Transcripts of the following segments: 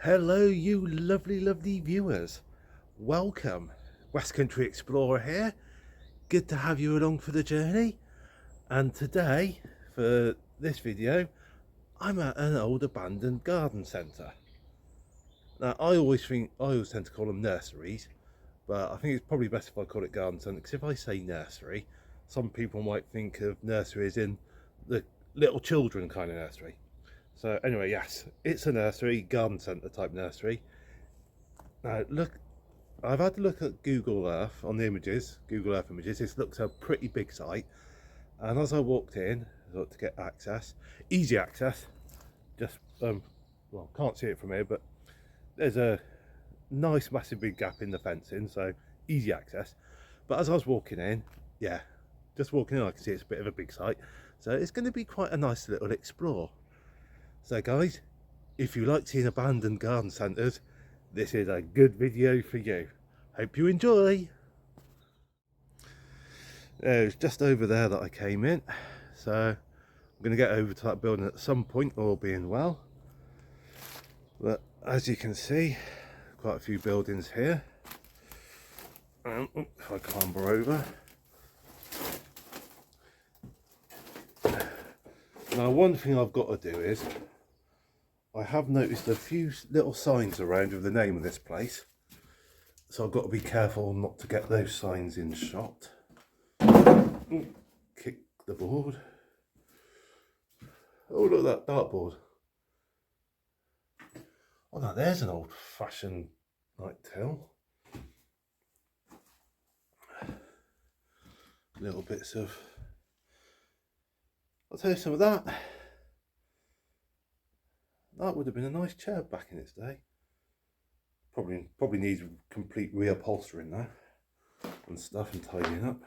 Hello, you lovely viewers. Welcome. West Country Explorer here. Good to have you along for the journey. And today, for this video, I'm at an old abandoned garden centre. Now, I always tend to call them nurseries, but I think it's probably best if I call it garden centre, because if I say nursery, some people might think of nurseries in the little children kind of nursery. So anyway, yes, it's a nursery, garden centre type nursery. Now look, I've had to look at Google Earth on the images, Google Earth images. This looks a pretty big site, and as I walked in, I thought to get access, easy access, just well, can't see it from here, but there's a nice massive big gap in the fencing, so easy access. But as I was walking in, yeah, just walking in, I can see it's a bit of a big site, so it's going to be quite a nice little explore. So guys, if you like seeing abandoned garden centres, this is a good video for you. Hope you enjoy. It was just over there that I came in, so I'm going to get over to that building at some point, all being well. But as you can see, quite a few buildings here. If I clamber over. Now one thing I've got to do is, I have noticed a few little signs around with the name of this place, so I've got to be careful not to get those signs in shot. Kick the board. Oh, look at that dartboard. Oh no, there's an old-fashioned night till. Little bits of, I'll tell you some of that. That would have been a nice chair back in its day. Probably needs complete reupholstering now and stuff, and tidying up.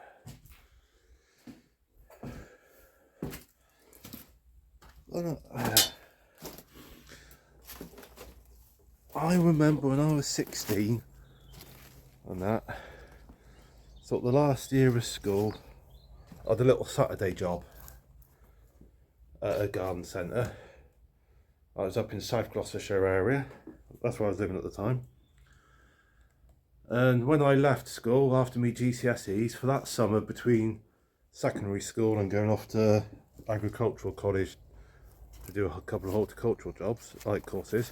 I remember when I was 16 and that, so the last year of school, I had a little Saturday job at a garden centre. I was up in South Gloucestershire area, that's where I was living at the time. And when I left school after my GCSEs for that summer between secondary school and going off to agricultural college to do a couple of horticultural jobs, like courses,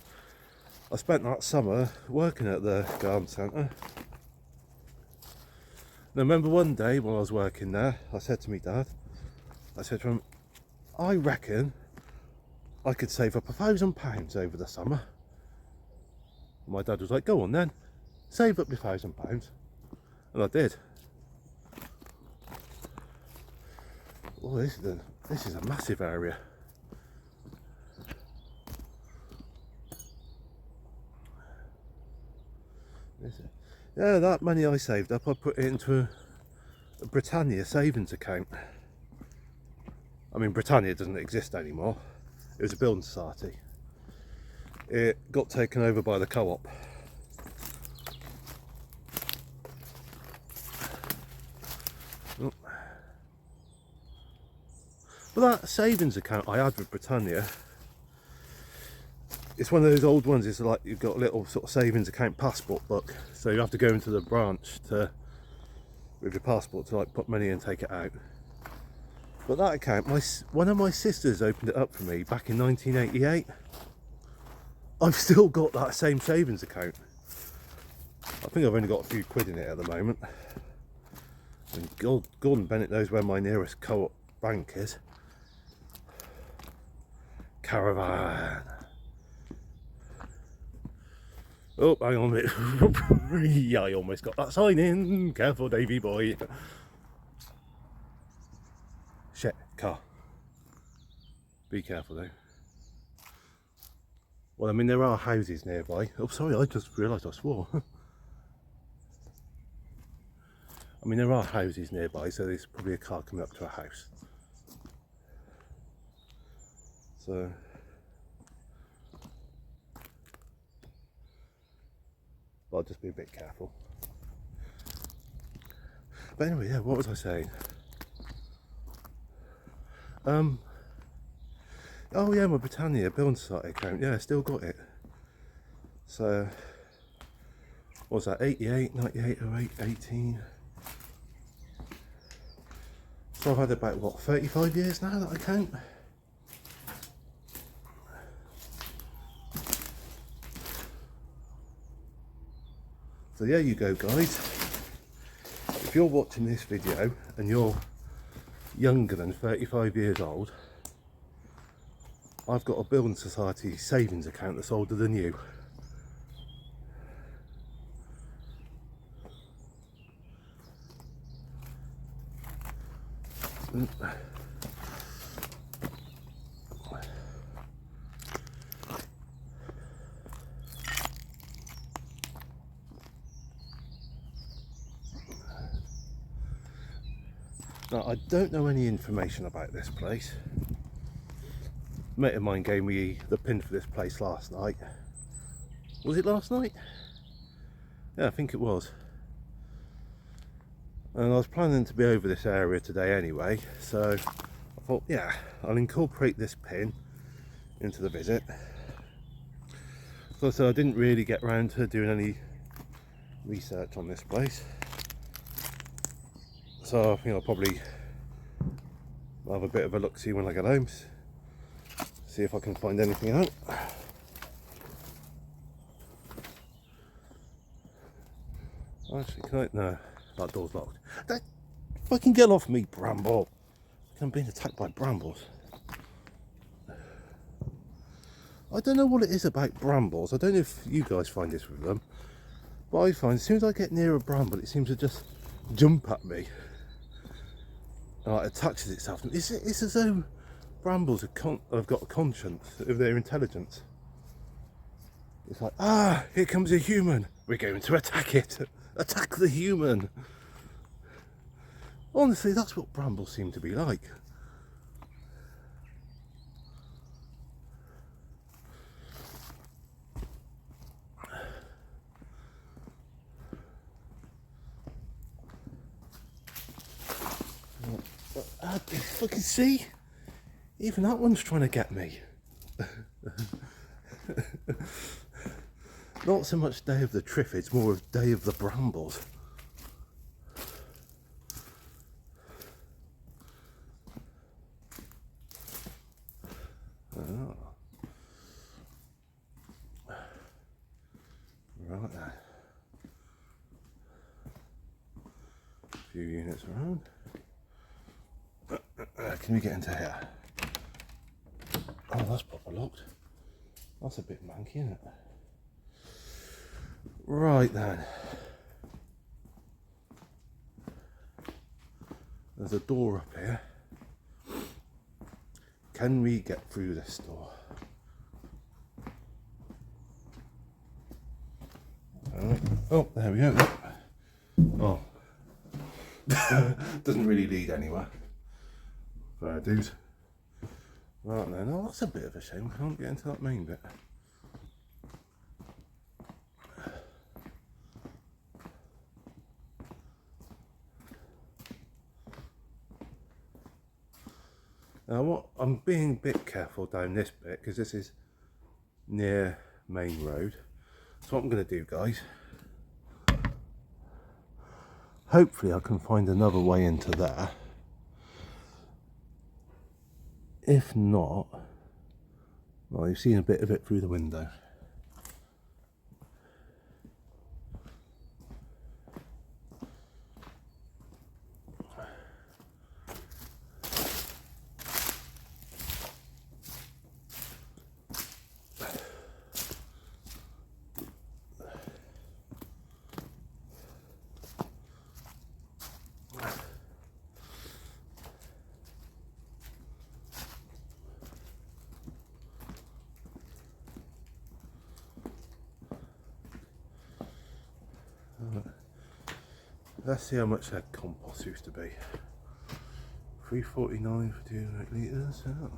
I spent that summer working at the garden centre. And I remember one day while I was working there, I said to my dad, I said to him, I reckon I could save up £1,000 over the summer. And my dad was like, go on then, save up your £1,000. And I did. Oh, this is a massive area. Yeah, that money I saved up, I put it into a Britannia savings account. I mean, Britannia doesn't exist anymore. It was a building society. It got taken over by the co-op. Oh. But that savings account I had with Britannia, it's one of those old ones. It's like you've got a little sort of savings account passport book, so you have to go into the branch with your passport to like put money in and take it out. But that account, one of my sisters opened it up for me back in 1988. I've still got that same savings account. I think I've only got a few quid in it at the moment. And Gordon Bennett knows where my nearest co-op bank is. Caravan. Oh, hang on a minute. Yeah, I almost got that sign in. Careful, Davy boy. Shit, car. Be careful though. Well, I mean, there are houses nearby. Oh, sorry, I just realised I swore. I mean, there are houses nearby, so there's probably a car coming up to a house. So, I'll just be a bit careful. But anyway, yeah, what was I saying? Oh yeah, my Britannia Building Society account. Yeah, I still got it. So, what was that, 88, 98, 08, 18. So I've had about, what, 35 years now that I count? So there you go, guys. If you're watching this video and you're younger than 35 years old, I've got a building society savings account that's older than you. Now, I don't know any information about this place. A mate of mine gave me the pin for this place last night. Was it last night? Yeah, I think it was. And I was planning to be over this area today anyway, so I thought, yeah, I'll incorporate this pin into the visit. So I didn't really get around to doing any research on this place. So I think I'll probably have a bit of a look-see when I get home, see if I can find anything out. Actually, can I? No, that door's locked. That fucking get off me, bramble! I'm being attacked by brambles. I don't know what it is about brambles. I don't know if you guys find this with them, but I find as soon as I get near a bramble, it seems to just jump at me. It attaches itself. It's as though brambles have got a conscience of their intelligence. It's like, here comes a human. We're going to attack it. Attack the human. Honestly, that's what brambles seem to be like. Fucking see? Even that one's trying to get me. Not so much Day of the Triffids, more of Day of the Brambles. Oh. Right then. A few units around. Can we get into here? Oh, that's proper locked. That's a bit manky, isn't it? Right then. There's a door up here. Can we get through this door? Oh, there we go. Oh. Doesn't really lead anywhere. Fair dues. Right then, oh, that's a bit of a shame. We can't get into that main bit. Now I'm being a bit careful down this bit because this is near main road. So what I'm going to do, guys, hopefully I can find another way into there. If not, well, you've seen a bit of it through the window. Let's see how much that compost used to be. 3.49 for 200 litres. Oh.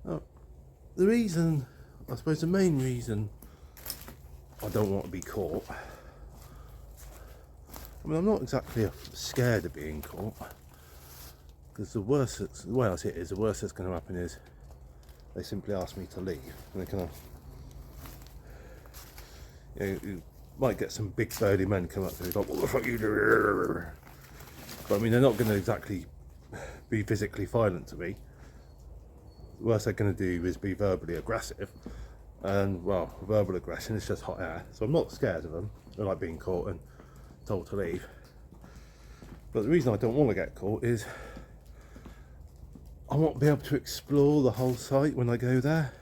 Oh. The reason, I suppose the main reason I don't want to be caught I mean, I'm not exactly scared of being caught, because the way I see it is, the worst that's going to happen is they simply ask me to leave, and they kind of, you might get some big burly men come up to me like, what the fuck are you doing? But I mean, they're not going to exactly be physically violent to me. The worst they're going to do is be verbally aggressive, and well, verbal aggression is just hot air, so I'm not scared of them. I like being caught and told to leave. But the reason I don't want to get caught is I want to be able to explore the whole site when I go there.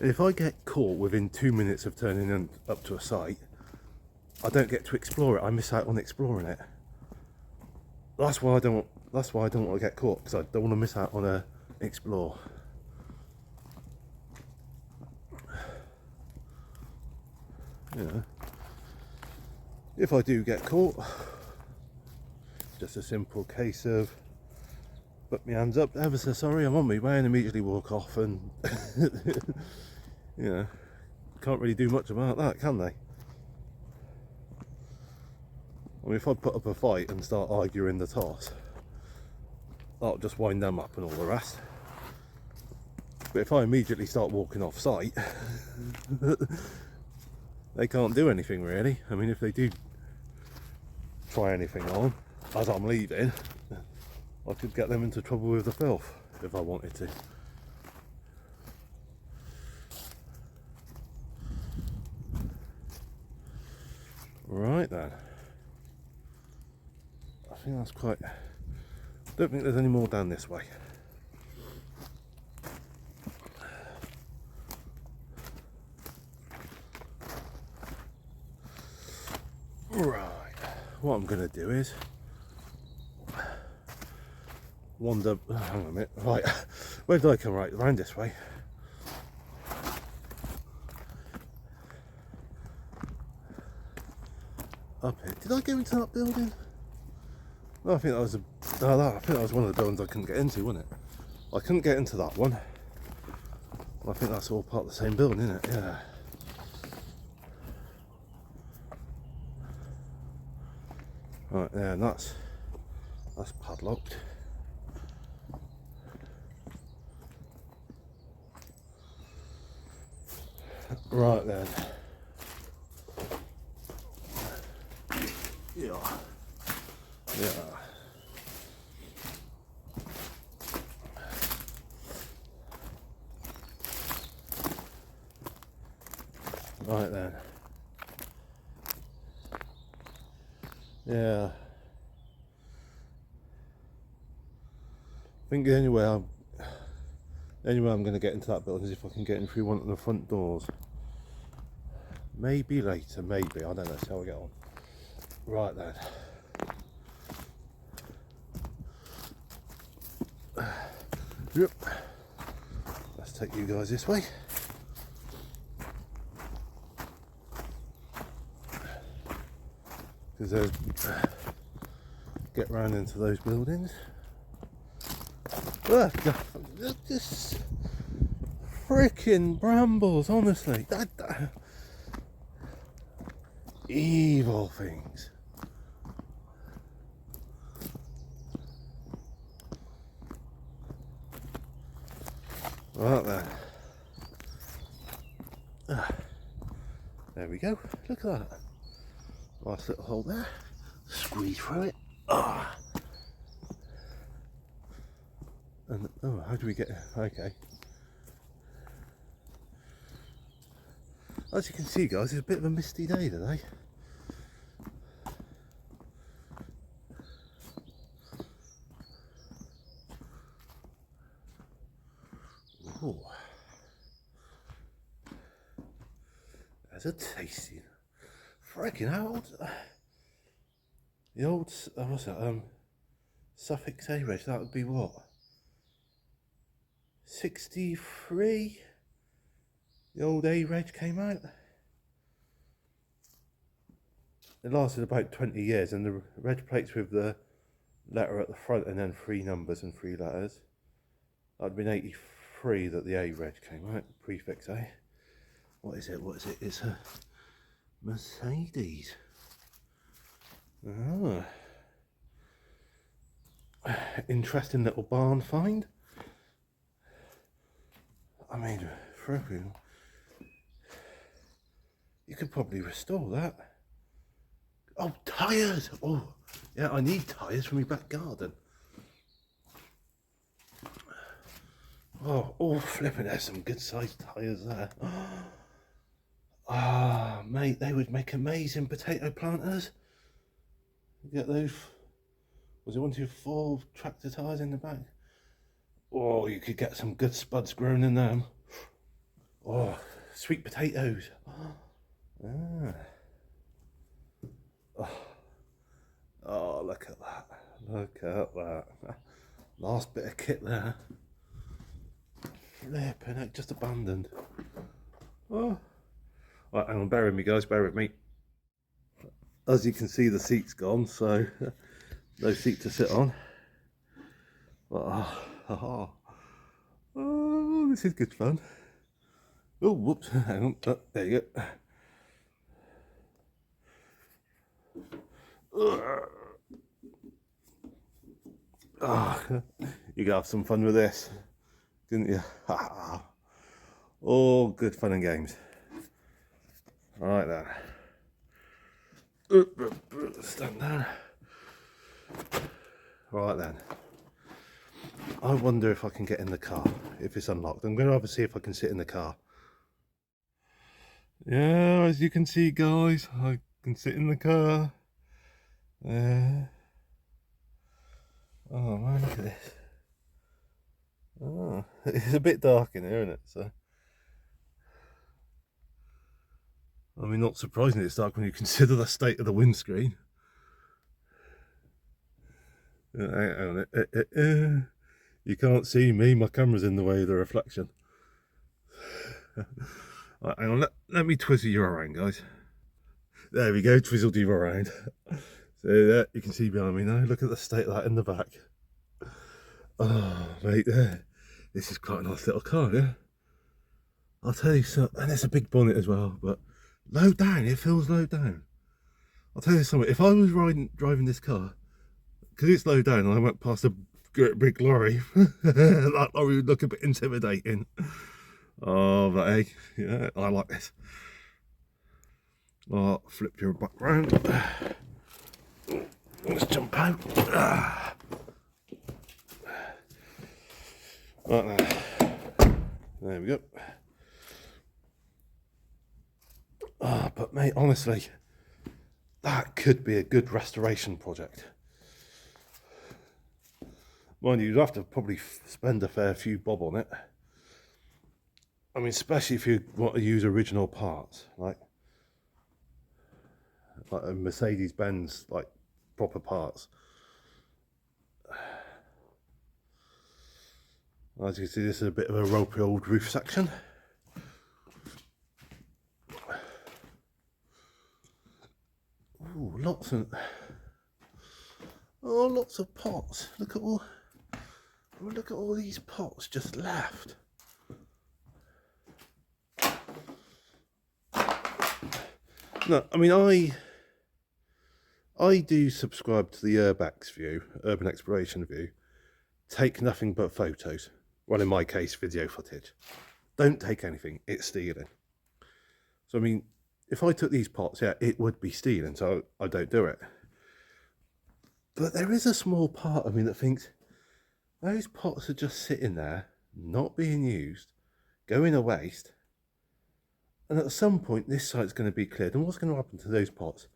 If I get caught within 2 minutes of turning up to a site, I don't get to explore it. I miss out on exploring it. That's why I don't want to get caught, because I don't want to miss out on a explore. You know, if I do get caught, just a simple case of put my hands up, ever so sorry, I'm on my way, and immediately walk off, and you know, can't really do much about that, can they? I mean, if I put up a fight and start arguing the toss, that'll just wind them up and all the rest. But if I immediately start walking off site, they can't do anything really. I mean, if they do try anything on as I'm leaving, I could get them into trouble with the filth if I wanted to. Right then. I think that's quite... don't think there's any more down this way. Right. What I'm going to do is wander... hang on a minute. Right. Where did I come? Right, around this way. Up here. Did I go into that building? No, I think that was I think that was one of the buildings I couldn't get into, wasn't it? I couldn't get into that one. I think that's all part of the same building, isn't it? Yeah. Right there, and that's padlocked. Right then. Yeah. Yeah. Right then. Yeah. I think the only way I'm going to get into that building is if I can get in through one of the front doors. Maybe later, maybe. I don't know. See how we get on. Right then. Yep. Let's take you guys this way. Because get round into those buildings. Look, just freaking brambles, honestly. Evil things. Right then. There we go. Look at that. Nice little hole there. Squeeze through it. And oh, how do we get? Okay. As you can see, guys, it's a bit of a misty day today. Ooh. There's a tasty. Freaking how old? The old, what's that? Suffix A-Reg, that would be what? 63? The old A-Reg came out. It lasted about 20 years, and the reg plates with the letter at the front and then 3 numbers and 3 letters. That would have been 83 that the A-Reg came out, prefix A. What is it? What is it? It's a Mercedes. Ah, interesting little barn find. I mean, for everyone, you could probably restore that. Oh, tyres! Oh, yeah, I need tyres for my back garden. Oh, flipping, there's some good sized tyres there. Ah, mate, they would make amazing potato planters. You get those, was it 1, 2, 4 tractor tyres in the back? Oh, you could get some good spuds grown in them. Oh, sweet potatoes. Ah. Oh, look at that. Look at that. Last bit of kit there. Flipping out, just abandoned. Oh. Right, hang on, bear with me, guys, bear with me. As you can see, the seat's gone, so no seat to sit on. Oh, this is good fun. Oh, whoops, hang on, oh, there you go. Oh, you could have some fun with this, didn't you? Oh, good fun and games. Right then. Stand down. Right then. I wonder if I can get in the car, if it's unlocked. I'm going to have to see if I can sit in the car. Yeah, as you can see, guys, I can sit in the car. Oh man, look at this. Oh, it's a bit dark in here, isn't it? So, I mean, not surprisingly it's dark when you consider the state of the windscreen. Hang on. You can't see me, my camera's in the way of the reflection. Right, hang on, let me twizzle you around, guys. There we go, twizzled you around. So there, you can see behind me now. Look at the state of that in the back. Oh, mate, there. This is quite a nice little car, yeah? I'll tell you something, and it's a big bonnet as well, but low down, it feels low down. I'll tell you something, if I was driving this car, because it's low down and I went past a big lorry, that lorry would look a bit intimidating. Oh, but hey, yeah, I like this. Oh, flip your back round. Let's jump out. Right there we go. Oh, but mate, honestly, that could be a good restoration project. Mind you, you'd have to probably spend a fair few bob on it. I mean, especially if you want to use original parts, like a Mercedes-Benz, like proper parts. As you can see, this is a bit of a ropey old roof section. Ooh, lots of pots. Look at all these pots just left. No, I mean, I do subscribe to the Urbex view, Urban Exploration view. Take nothing but photos. Well, in my case, video footage. Don't take anything, it's stealing. So, I mean, if I took these pots, yeah, it would be stealing, so I don't do it. But there is a small part of me that thinks, those pots are just sitting there, not being used, going to waste. And at some point, this site's going to be cleared. And what's going to happen to those pots?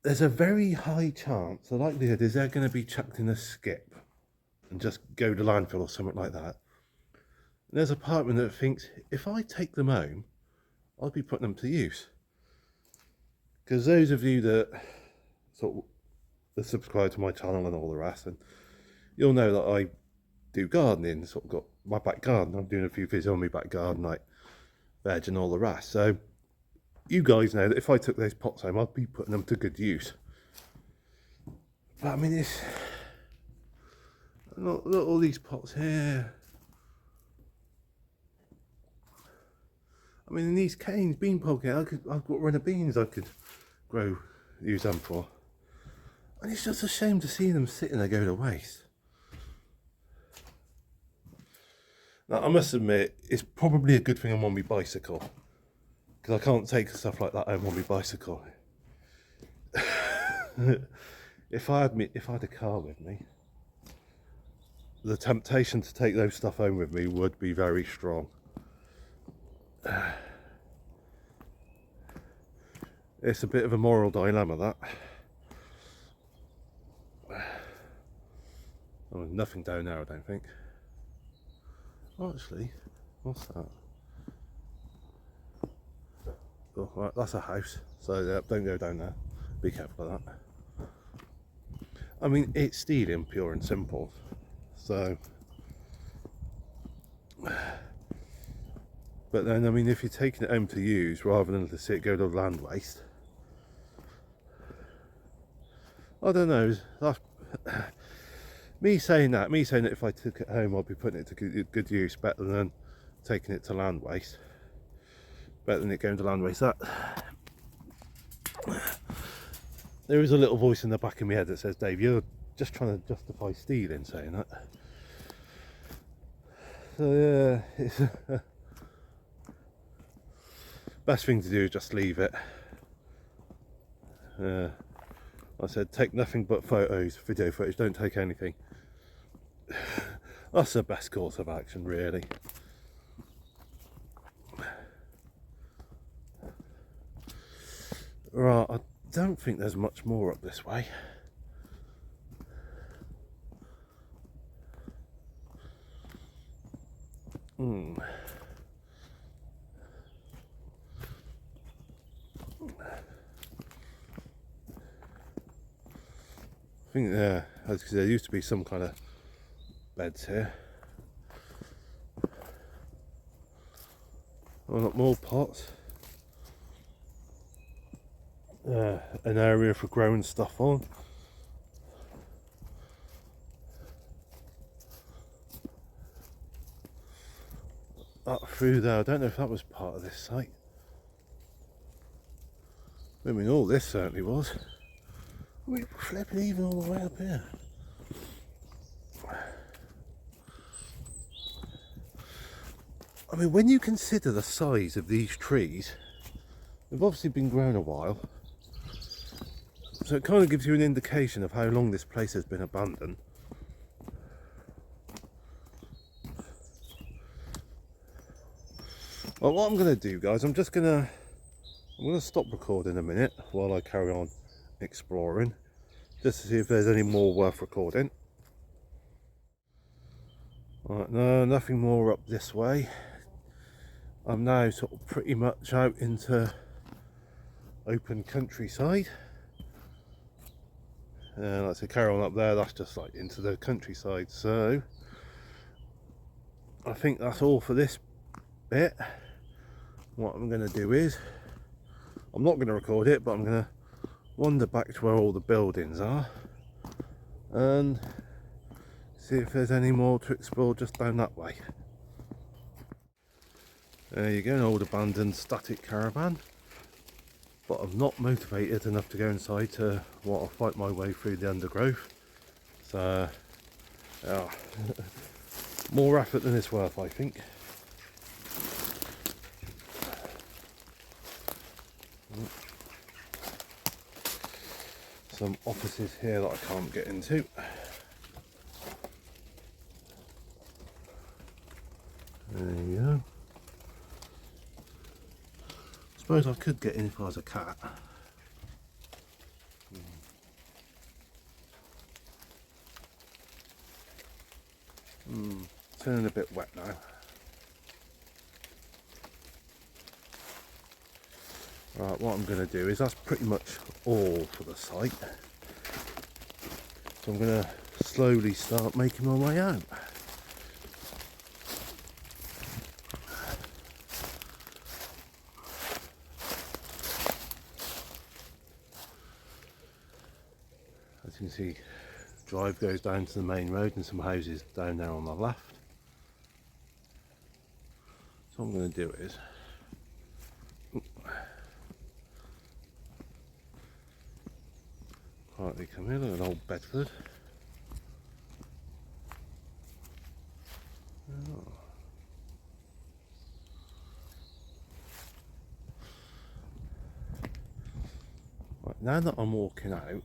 There's a very high chance, the likelihood is they're going to be chucked in a skip and just go to landfill or something like that. And there's a part of me that thinks, if I take them home, I'll be putting them to use. Because those of you that sort of subscribe to my channel and all the rest, and you'll know that I do gardening, sort of got my back garden. I'm doing a few videos on my back garden, like veg and all the rest. So you guys know that if I took those pots home, I'd be putting them to good use. But I mean, it's look at all these pots here. I mean, in these canes, bean poking, I've got run of beans I could use them for. And it's just a shame to see them sitting there go to waste. Now, I must admit, it's probably a good thing I'm on my bicycle, because I can't take stuff like that home on my bicycle. If I had a car with me, the temptation to take those stuff home with me would be very strong. It's a bit of a moral dilemma, that. Oh, nothing down there, I don't think. Oh, actually, what's that? Oh, right, that's a house, so yeah, don't go down there. Be careful of that. I mean, it's stealing, pure and simple. So, but then, I mean, if you're taking it home to use rather than to see it go to land waste, I don't know. That's me saying that if I took it home, I'd be putting it to good use, better than taking it to land waste. Better than it going to land waste. That there is a little voice in the back of my head that says, Dave, you're just trying to justify stealing, saying that. So yeah, it's best thing to do is just leave it. I said take nothing but photos, video footage, don't take anything. That's the best course of action, really. Right, I don't think there's much more up this way. I think because there used to be some kind of beds here. Oh, not more pots. An area for growing stuff on. Up through there, I don't know if that was part of this site. I mean, all this certainly was. We're flipping even all the way up here. I mean, when you consider the size of these trees, they've obviously been grown a while. So it kind of gives you an indication of how long this place has been abandoned. Well, what I'm going to do, guys, I'm going to stop recording a minute while I carry on exploring, just to see if there's any more worth recording. Right, no, nothing more up this way. I'm now sort of pretty much out into open countryside. Like I said, carry on up there, that's just like into the countryside. So I think that's all for this bit. What I'm going to do is, I'm not going to record it, but I'm going to wander back to where all the buildings are and see if there's any more to explore just down that way. There you go, an old abandoned static caravan, but I'm not motivated enough to go inside to want to fight my way through the undergrowth. So yeah, more effort than it's worth, I think. Some offices here that I can't get into. There you go. I suppose I could get in if I was a cat. Turning a bit wet now. Right, what I'm going to do is, that's pretty much all for the site. So I'm going to slowly start making my way out. As you can see, drive goes down to the main road and some houses down there on the left. So what I'm going to do is, quietly come in, an old Bedford. Oh. Right, now that I'm walking out,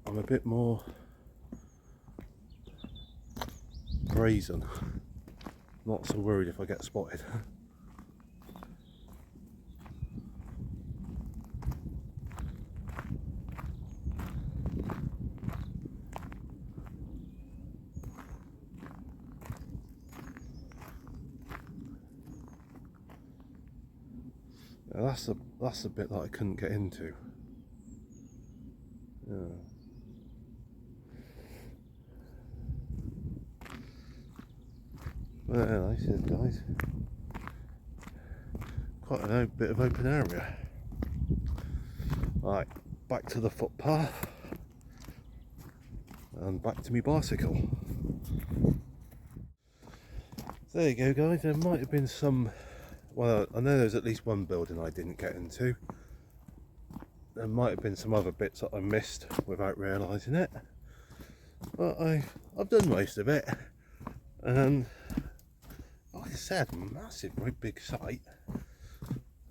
I'm a bit more brazen. Not so worried if I get spotted. That's the bit that I couldn't get into. Yeah. But anyway, this is, guys, quite a bit of open area. Right, back to the footpath and back to my bicycle. So there you go, guys. There might have been some, well, I know there's at least one building I didn't get into. There might have been some other bits that I missed without realising it, but I've done most of it. And like I said, massive, great big site.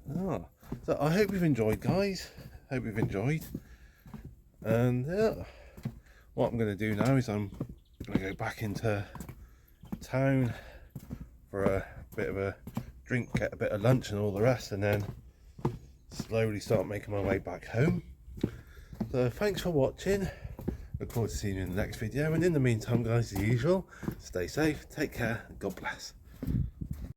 So I hope you've enjoyed, guys. Hope you've enjoyed. And what I'm going to do now is I'm going to go back into town for a bit of a drink, get a bit of lunch and all the rest, and then slowly start making my way back home. So thanks for watching. Look forward to seeing you in the next video, and in the meantime, guys, as usual, stay safe, take care, and God bless.